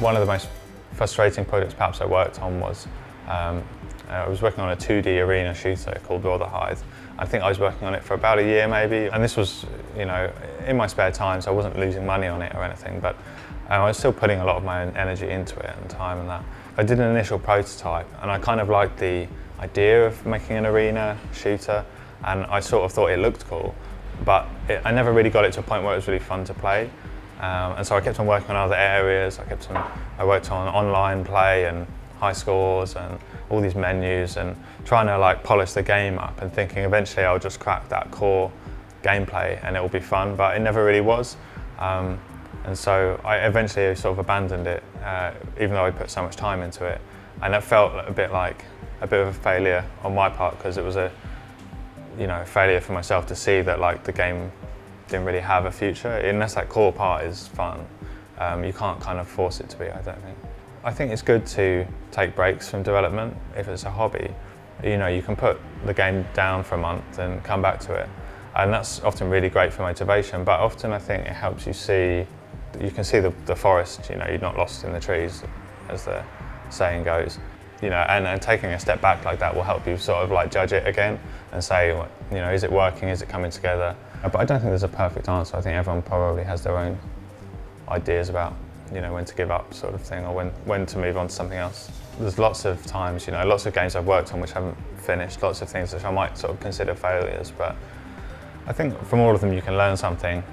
One of the most frustrating projects perhaps I worked on was I was working on a 2D arena shooter called Rotherhithe. I think I was working on it for about a year maybe, and this was, you know, in my spare time, so I wasn't losing money on it or anything, but I was still putting a lot of my own energy into it and time and that. I did an initial prototype and I kind of liked the idea of making an arena shooter, and I sort of thought it looked cool, but I never really got it to a point where it was really fun to play. And so I kept on working on other areas. I worked on online play and high scores and all these menus, and trying to like polish the game up and thinking eventually I'll just crack that core gameplay and it will be fun, but it never really was. And so I eventually sort of abandoned it, even though I put so much time into it. And it felt a bit of a failure on my part, because it was a failure for myself to see that like the game didn't really have a future. Unless that core part is fun, you can't kind of force it to be, I don't think. I think it's good to take breaks from development if it's a hobby. You know, you can put the game down for a month and come back to it. And that's often really great for motivation, but often I think it helps you see, you can see the forest, you know, you're not lost in the trees, as the saying goes. You know, and taking a step back like that will help you sort of like judge it again and say, you know, is it working, is it coming together? But I don't think there's a perfect answer. I think everyone probably has their own ideas about, you know, when to give up sort of thing, or when to move on to something else. There's lots of times, you know, lots of games I've worked on which haven't finished, lots of things which I might sort of consider failures, but I think from all of them you can learn something.